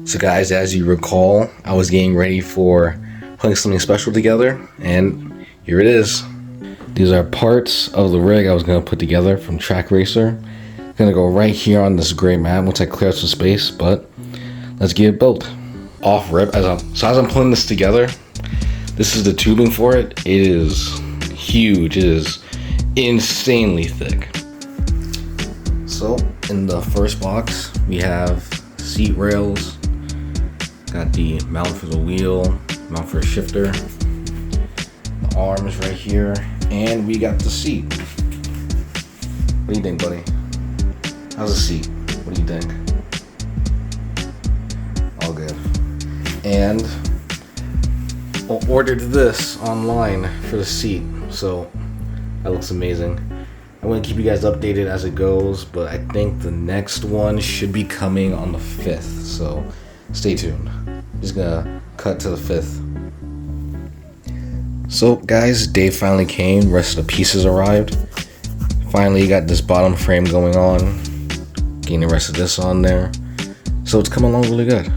So guys, as you recall, I was getting ready for putting something special together, and here it is. These are parts of the rig I was going to put together from Track Racer. Gonna go right here on this gray mat once I clear out some space, but let's get it built. Off rip, as I'm putting this together, this is the tubing for it. It is huge. It is insanely thick. So in the first box, we have seat rails. Got the mount for the wheel, mount for a shifter, the arms right here, and we got the seat. What do you think, buddy? How's the seat? What do you think? All good. And I ordered this online for the seat, so that looks amazing. I'm gonna keep you guys updated as it goes, but I think the next one should be coming on the 5th, so stay tuned. Just gonna cut to the 5th. So guys, day finally came, rest of the pieces arrived. Finally got this bottom frame going on, getting the rest of this on there. So it's coming along really good.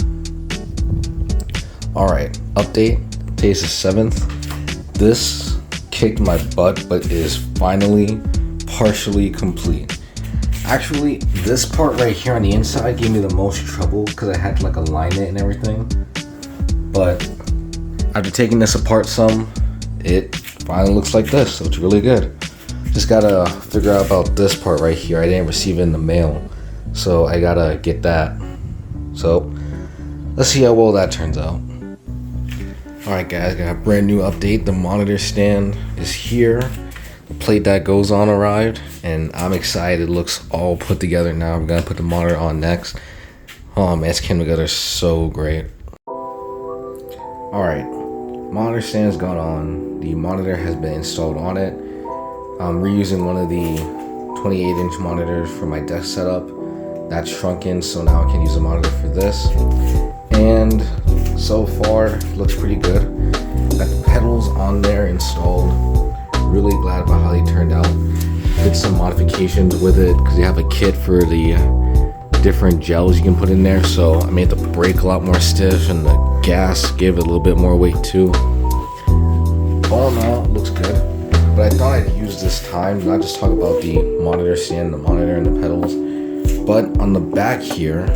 Alright, update, today's the 7th. This kicked my butt, but is finally partially complete. Actually, this part right here on the inside gave me the most trouble because I had to like align it and everything. But after taking this apart some, it finally looks like this, so it's really good. Just gotta figure out about this part right here. I didn't receive it in the mail, so I gotta get that. So let's see how well that turns out. Alright guys, got a brand new update. The monitor stand is here. The plate that goes on arrived, and I'm excited. It looks all put together now. I'm gonna put the monitor on next. Oh man, it's came together so great. Alright, monitor stand's gone on. The monitor has been installed on it. I'm reusing one of the 28-inch monitors for my desk setup. That's shrunken, so now I can use a monitor for this. And so far, looks pretty good. Got the pedals on there installed. Really glad about how they turned out. Did some modifications with it because they have a kit for the different gels you can put in there. So I made the brake a lot more stiff and the gas gave it a little bit more weight too. All in all, it looks good. But I thought I'd use this time not just talk about the monitor stand, the monitor, and the pedals, but on the back here,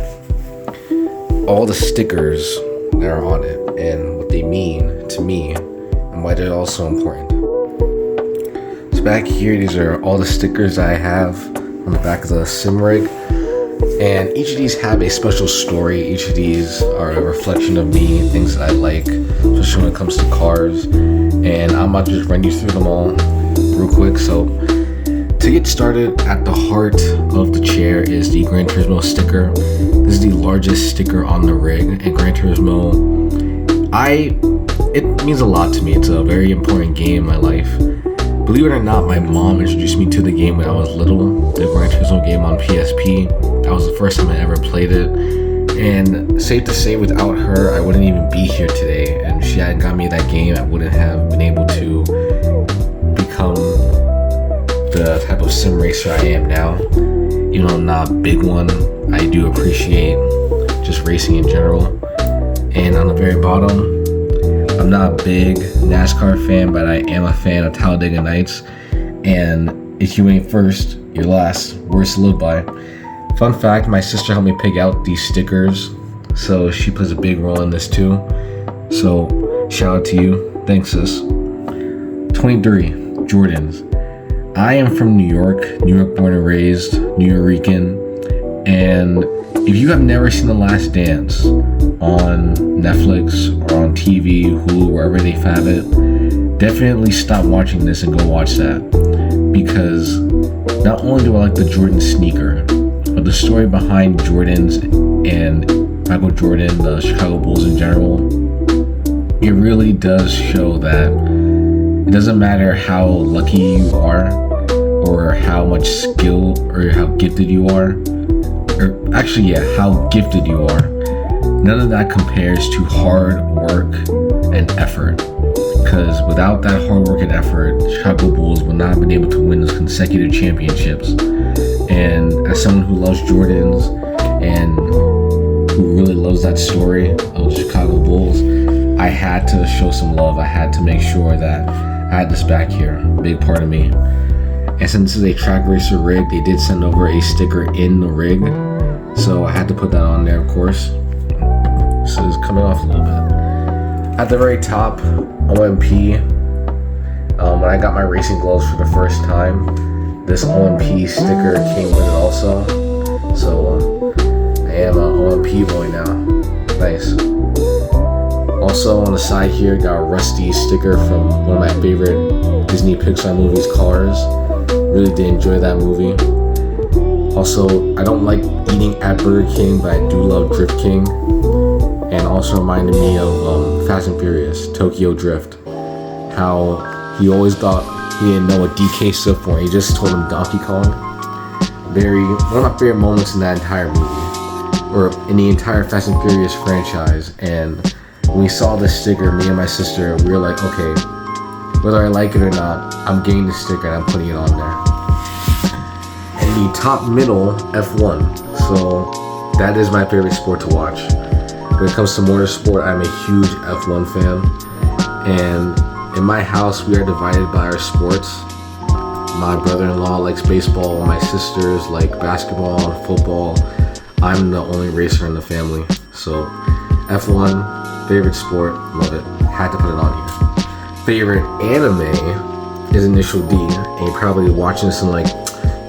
all the stickers that are on it and what they mean to me and why they're also important. So back here, these are all the stickers I have on the back of the sim rig. And each of these have a special story. Each of these are a reflection of me, things that I like, especially when it comes to cars. And I'm about to just run you through them all real quick. So to get started, at the heart of the chair is the Gran Turismo sticker. This is the largest sticker on the rig. And Gran Turismo, it means a lot to me. It's a very important game in my life. Believe it or not, my mom introduced me to the game when I was little, the Gran Turismo game on PSP. That was the first time I ever played it. And safe to say, without her, I wouldn't even be here today. And if she hadn't got me that game, I wouldn't have been able to become the type of sim racer I am now. Even though I'm not a big one, I do appreciate just racing in general. And on the very bottom, I'm not a big NASCAR fan, but I am a fan of Talladega Nights. And if you ain't first, you're last. Words to live by. Fun fact, my sister helped me pick out these stickers, so she plays a big role in this too. So shout out to you. Thanks, sis. 23, Jordans. I am from New York born and raised, New Yorican. And if you have never seen The Last Dance on Netflix or on TV, Hulu, wherever they have it, definitely stop watching this and go watch that. Because not only do I like the Jordan sneaker, but the story behind Jordans and Michael Jordan, the Chicago Bulls in general, it really does show that it doesn't matter how lucky you are or how much skill or how gifted you are, or actually, yeah, how gifted you are. None of that compares to hard work and effort. Because without that hard work and effort, the Chicago Bulls would not have been able to win those consecutive championships. And as someone who loves Jordans and who really loves that story of the Chicago Bulls, I had to show some love. I had to make sure that I had this back here, big part of me. And since this is a track racer rig, they did send over a sticker in the rig, so I had to put that on there, of course. So it's coming off a little bit. At the very top, OMP. When I got my racing gloves for the first time, this OMP sticker came with it also. So I am an OMP boy now. Nice. Also on the side here, got a Rusty sticker from one of my favorite Disney Pixar movies, Cars. Really did enjoy that movie. Also, I don't like eating at Burger King, but I do love Drift King. And also reminded me of Fast and Furious, Tokyo Drift. How he always thought he didn't know what DK stood for. He just told him Donkey Kong. One of my favorite moments in that entire movie, or in the entire Fast and Furious franchise. And when we saw this sticker, me and my sister, we were like, okay, whether I like it or not, I'm getting this sticker and I'm putting it on there. And the top middle, F1. So that is my favorite sport to watch. When it comes to motorsport, I'm a huge F1 fan. And in my house, we are divided by our sports. My brother-in-law likes baseball, my sisters like basketball and football. I'm the only racer in the family. So F1, favorite sport, love it. Had to put it on here. Favorite anime is Initial D. And you're probably watching this and like,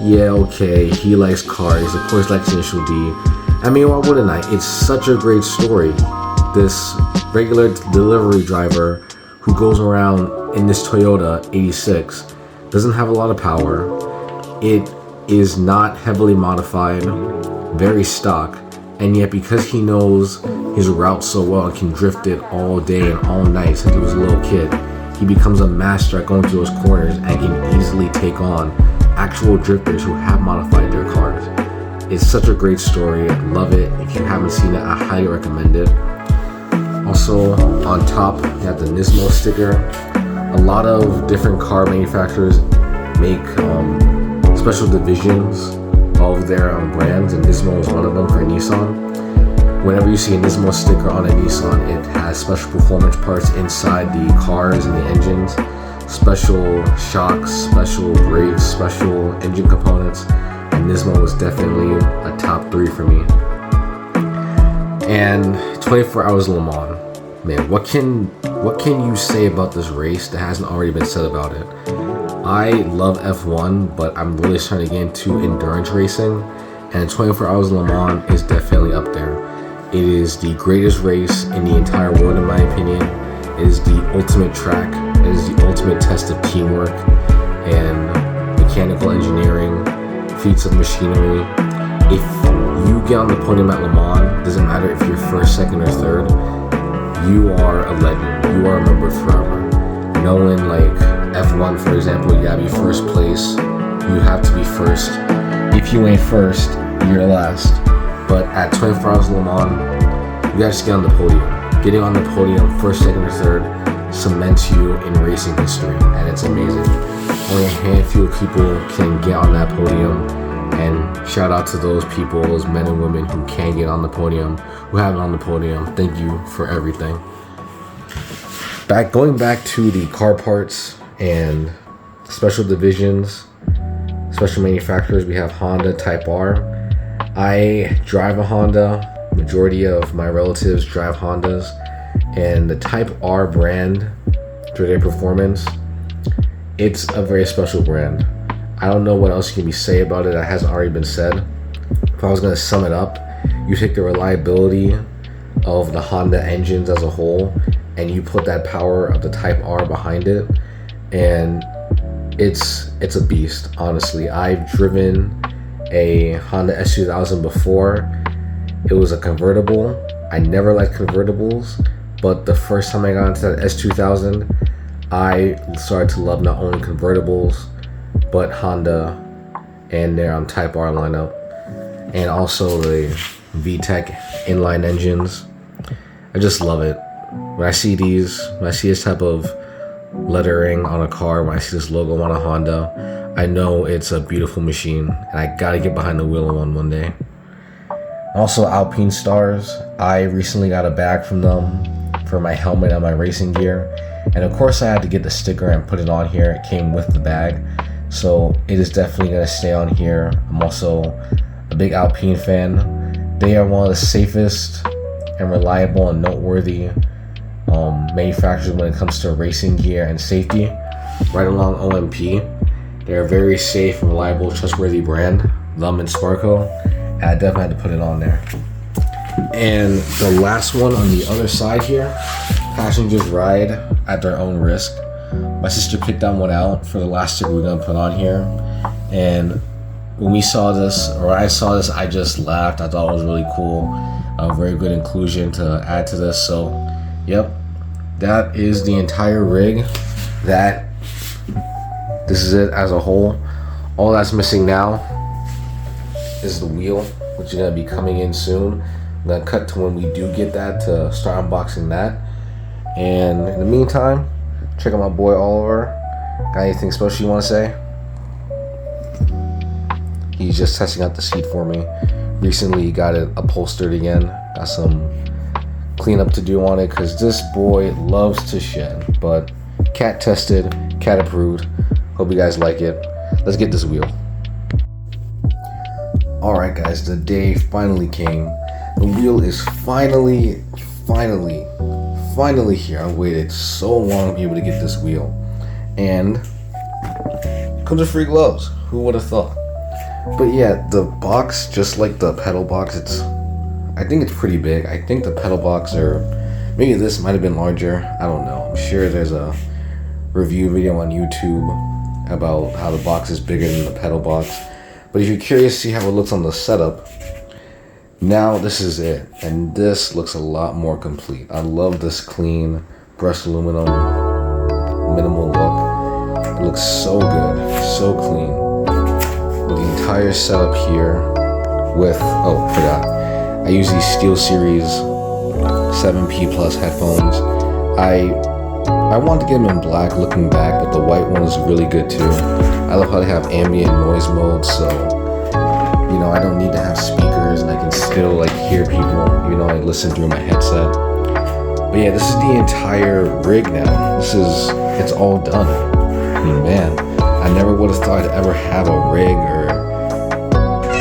yeah, okay, he likes cars, of course likes Initial D. I mean, why wouldn't I? It's such a great story. This regular delivery driver who goes around in this Toyota 86 doesn't have a lot of power. It is not heavily modified, very stock, and yet because he knows his route so well and can drift it all day and all night since he was a little kid, he becomes a master at going through those corners and can easily take on actual drifters who have modified their cars. It's such a great story. I love it. If you haven't seen it, I highly recommend it. Also, on top, you have the Nismo sticker. A lot of different car manufacturers make special divisions of their brands, and Nismo is one of them for Nissan. Whenever you see a Nismo sticker on a Nissan, it has special performance parts inside the cars and the engines, special shocks, special brakes, special engine components, and Nismo was definitely a top 3 for me. And 24 Hours Le Mans. Man, what can you say about this race that hasn't already been said about it? I love F1, but I'm really starting to get into endurance racing, and 24 Hours Le Mans is definitely up there. It is the greatest race in the entire world, in my opinion. It is the ultimate track. It is the ultimate test of teamwork and mechanical engineering, feats of machinery. If you get on the podium at Le Mans, doesn't matter if you're first, second, or third, you are a legend. You are remembered forever. Knowing like F1, for example, you gotta be first place. You have to be first. If you ain't first, you're last. But at 24 Hours Le Mans, you gotta just get on the podium. Getting on the podium, first, second, or third, cements you in racing history, and it's amazing. Only a handful of people can get on that podium, and shout out to those people, those men and women who can get on the podium, who have it on the podium. Thank you for everything. Going back to the car parts and special divisions, special manufacturers, we have Honda Type R. I drive a Honda. Majority of my relatives drive Hondas, and the Type R brand, for their performance, it's a very special brand. I don't know what else can be said about it that hasn't already been said. If I was going to sum it up, you take the reliability of the Honda engines as a whole, and you put that power of the Type R behind it, and it's a beast. Honestly, I've driven a Honda S2000 before. It was a convertible. I never liked convertibles, but the first time I got into that S2000, I started to love not only convertibles, but Honda and their Type R lineup, and also the VTEC inline engines. I just love it. When I see this type of lettering on a car, when I see this logo on a Honda, I know it's a beautiful machine, and I gotta get behind the wheel of one day. Also, Alpine Stars, I recently got a bag from them for my helmet and my racing gear, and of course I had to get the sticker and put it on here. It came with the bag, so it is definitely going to stay on here. I'm also a big Alpine fan. They are one of the safest and reliable and noteworthy manufacturers when it comes to racing gear and safety, right along OMP. They're a very safe and reliable, trustworthy brand, them and Sparko. I definitely had to put it on there. And the last one on the other side here, passengers ride at their own risk. My sister picked that one out for the last sticker we're gonna put on here. And when we saw this, or I saw this, I just laughed. I thought it was really cool. A very good inclusion to add to this. So, yep, that is the entire rig. This is it as a whole. All that's missing now is the wheel, which is gonna be coming in soon. I'm gonna cut to when we do get that to start unboxing that. And in the meantime, check out my boy Oliver. Got anything special you wanna say? He's just testing out the seat for me. Recently he got it upholstered again. Got some cleanup to do on it because this boy loves to shed. But cat tested, cat approved. Hope you guys like it. Let's get this wheel. Alright guys, the day finally came. The wheel is finally here. I waited so long to be able to get this wheel. And it comes with free gloves. Who would have thought? But yeah, the box, just like the pedal box, I think it's pretty big. I think the pedal box, or maybe this might have been larger. I don't know. I'm sure there's a review video on YouTube about how the box is bigger than the pedal box. But if you're curious to see how it looks on the setup, now this is it. And this looks a lot more complete. I love this clean brushed aluminum minimal look. It looks so good, so clean. With the entire setup here with, oh, forgot. I use these SteelSeries 7P Plus headphones. I want to get them in black looking back, but the white one is really good too. I love how they have ambient noise mode, so you know I don't need to have speakers and I can still like hear people even though I listen through my headset. But yeah, this is the entire rig now. It's all done. I mean, man, I never would have thought I'd ever have a rig or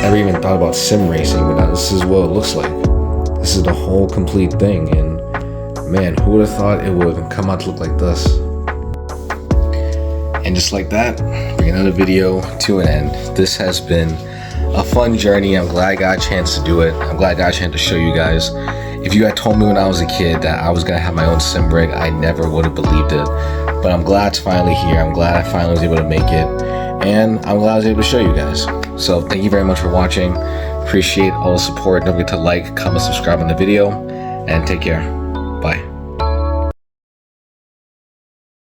ever even thought about sim racing, but now this is what it looks like. This is the whole complete thing, and man, who would have thought it would come out to look like this? And just like that, bring another video to an end. This has been a fun journey. I'm glad I got a chance to do it. I'm glad I got a chance to show you guys. If you had told me when I was a kid that I was gonna have my own sim rig, I never would have believed it. But I'm glad it's finally here. I'm glad I finally was able to make it. And I'm glad I was able to show you guys. So thank you very much for watching. Appreciate all the support. Don't forget to like, comment, subscribe on the video, and take care. Bye.